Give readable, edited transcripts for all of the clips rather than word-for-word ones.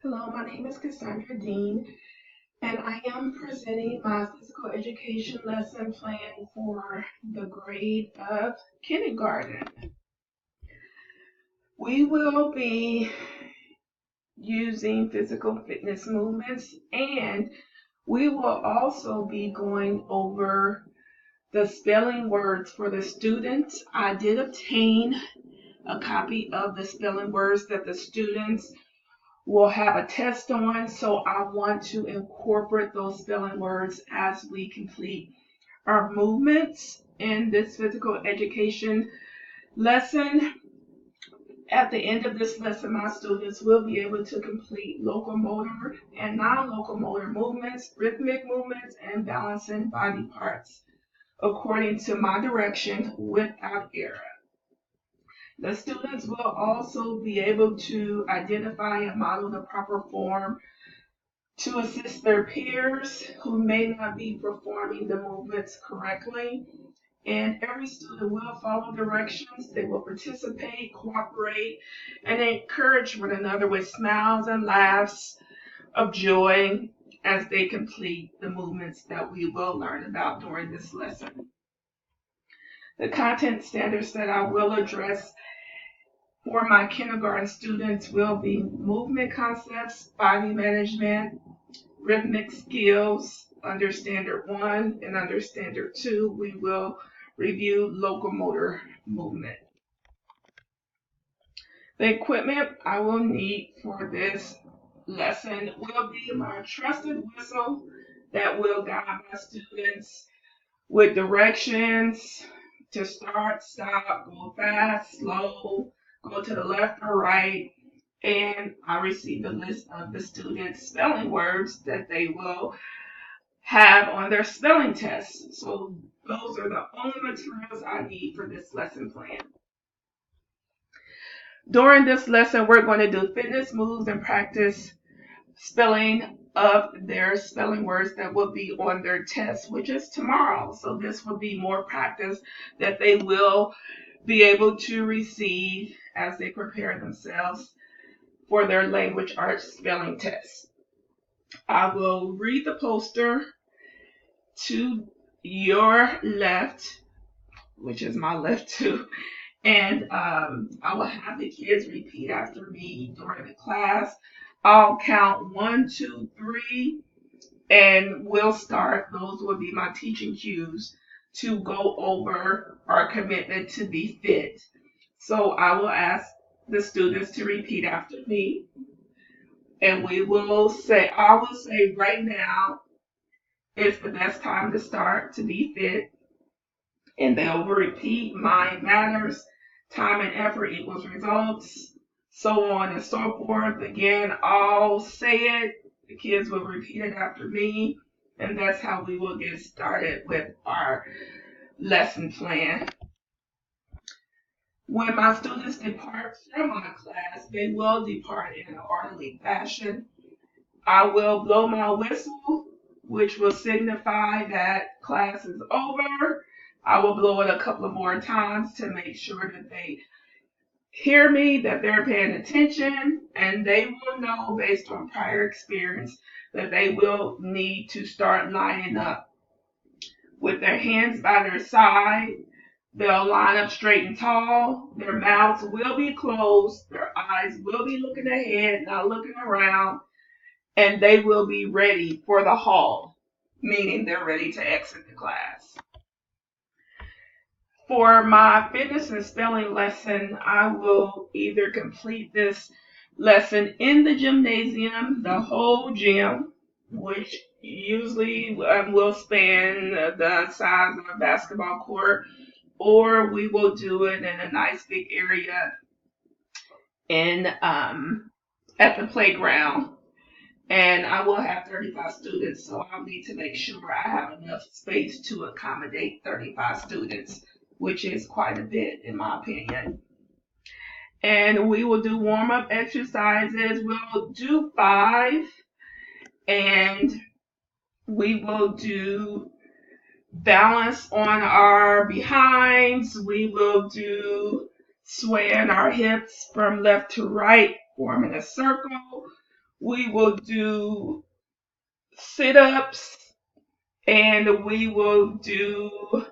Hello, my name is Cassandra Dean, and I am presenting my physical education lesson plan for the grade of kindergarten. We will be using physical fitness movements, and we will also be going over the spelling words for the students. I did obtain a copy of the spelling words that the students will have a test on, so I want to incorporate those spelling words as we complete our movements in this physical education lesson. At the end of this lesson, my students will be able to complete locomotor and non-locomotor movements, rhythmic movements, and balancing body parts according to my direction without error. The students will also be able to identify and model the proper form to assist their peers who may not be performing the movements correctly. And every student will follow directions. They will participate, cooperate, and encourage one another with smiles and laughs of joy as they complete the movements that we will learn about during this lesson. The content standards that I will address for my kindergarten students will be movement concepts, body management, rhythmic skills. Under Standard 1 and under Standard 2, we will review locomotor movement. The equipment I will need for this lesson will be my trusted whistle that will guide my students with directions to start, stop, go fast, slow, go to the left or right, and I received a list of the students' spelling words that they will have on their spelling test. So those are the only materials I need for this lesson plan. During this lesson, we're going to do fitness moves and practice spelling of their spelling words that will be on their test, which is tomorrow. So this will be more practice that they will be able to receive as they prepare themselves for their language arts spelling test. I will read the poster to your left, which is my left too, and I will have the kids repeat after me during the class. I'll count 1, 2, 3, and we'll start. Those will be my teaching cues to go over our commitment to be fit. So I will ask the students to repeat after me, and I will say right now is the best time to start to be fit. And they'll repeat mind matters, time and effort equals results, so on and so forth. Again, I'll say it, the kids will repeat it after me, and that's how we will get started with our lesson plan. When my students depart from my class, they will depart in an orderly fashion. I will blow my whistle, which will signify that class is over. I will blow it a couple of more times to make sure that they hear me, that they're paying attention, and they will know based on prior experience that they will need to start lining up with their hands by their side. They'll line up straight and tall. Their mouths will be closed. Their eyes will be looking ahead, not looking around, and they will be ready for the hall, meaning they're ready to exit the class. For my fitness and spelling lesson, I will either complete this lesson in the gymnasium, the whole gym, which usually will span the size of a basketball court, or we will do it in a nice big area in at the playground. And I will have 35 students, so I'll need to make sure I have enough space to accommodate 35 students, which is quite a bit in my opinion. And we will do warm-up exercises. We'll do 5, and we will do balance on our behinds. We will do swaying our hips from left to right, forming a circle. we will do sit-ups, and we will do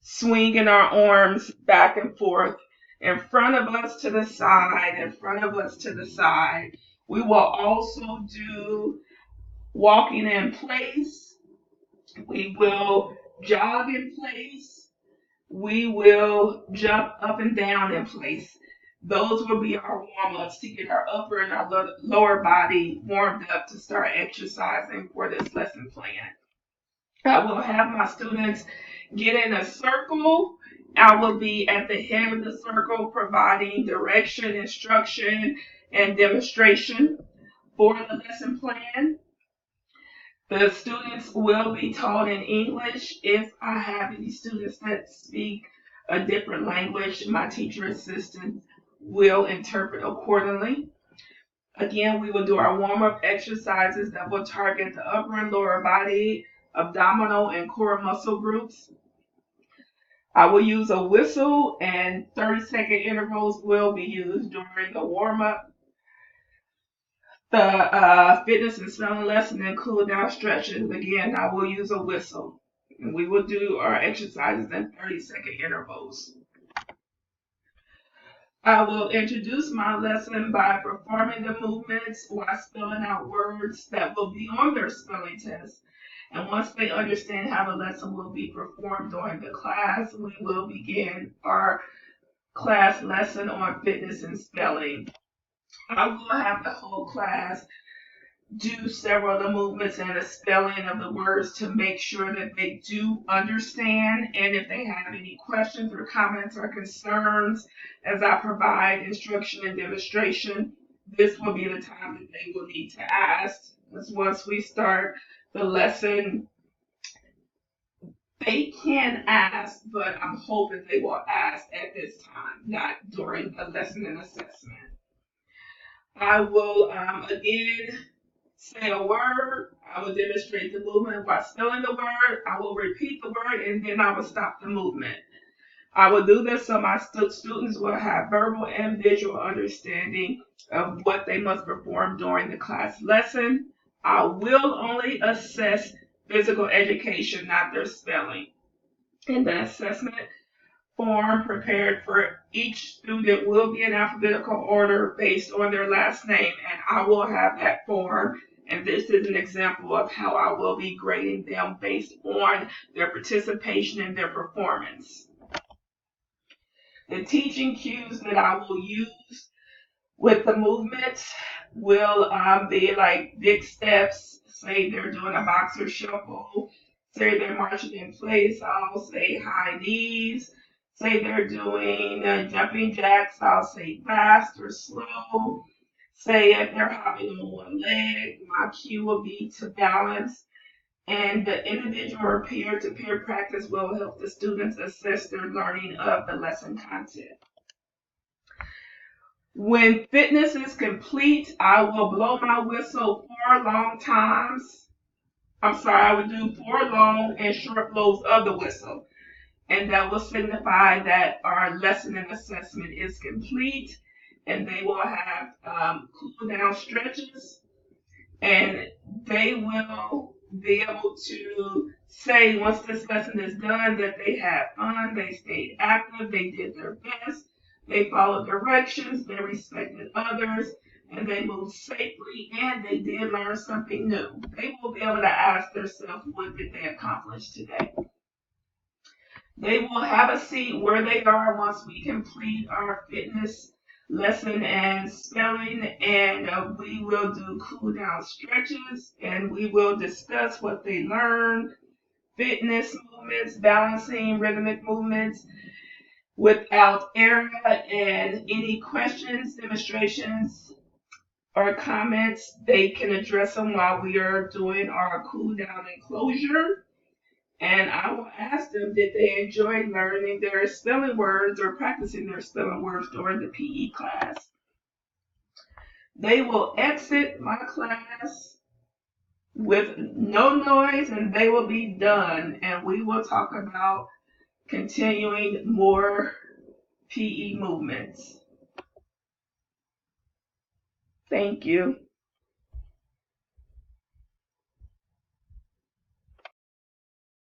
swinging our arms back and forth in front of us to the side, in front of us to the side. We will also do walking in place. We will jog in place. We will jump up and down in place. Those will be our warm-ups to get our upper and our lower body warmed up to start exercising for this lesson plan. I will have my students get in a circle. I will be at the head of the circle providing direction, instruction, and demonstration for the lesson plan. The students will be taught in English. If I have any students that speak a different language, my teacher assistant will interpret accordingly. Again, we will do our warm-up exercises that will target the upper and lower body, abdominal, and core muscle groups. I will use a whistle, and 30-second intervals will be used during the warm-up. The fitness and spelling lesson and cool down stretches, again, I will use a whistle. And we will do our exercises in 30-second intervals. I will introduce my lesson by performing the movements while spelling out words that will be on their spelling test. And once they understand how the lesson will be performed during the class, we will begin our class lesson on fitness and spelling. I will have the whole class do several of the movements and the spelling of the words to make sure that they do understand. And if they have any questions or comments or concerns as I provide instruction and demonstration, this will be the time that they will need to ask. Because once we start the lesson, they can ask, but I'm hoping they will ask at this time, not during the lesson and assessment. I will, again, say a word. I will demonstrate the movement while spelling the word. I will repeat the word, and then I will stop the movement. I will do this so my students will have verbal and visual understanding of what they must perform during the class lesson. I will only assess physical education, not their spelling. And the assessment form prepared for each student will be in alphabetical order based on their last name, and I will have that form. And this is an example of how I will be grading them based on their participation and their performance. The teaching cues that I will use with the movements will be like big steps. Say they're doing a boxer shuffle. Say they're marching in place. I'll say high knees. Say they're doing jumping jacks. I'll say fast or slow. Say if they're hopping on one leg, my cue will be to balance. And the individual or peer-to-peer practice will help the students assess their learning of the lesson content. When fitness is complete, I will blow my whistle 4 long times. I would do 4 long and short blows of the whistle. And that will signify that our lesson and assessment is complete. And they will have cool down stretches. And they will be able to say once this lesson is done that they had fun, they stayed active, they did their best, they followed directions, they respected others, and they moved safely, and they did learn something new. They will be able to ask themselves, what did they accomplish today? They will have a seat where they are once we complete our fitness lesson and spelling, and we will do cool down stretches, and we will discuss what they learned, fitness movements, balancing, rhythmic movements without error, and any questions, demonstrations, or comments, they can address them while we are doing our cool down and closure. And I will ask them, did they enjoy learning their spelling words or practicing their spelling words during the PE class? They will exit my class with no noise and they will be done. And we will talk about continuing more PE movements. Thank you.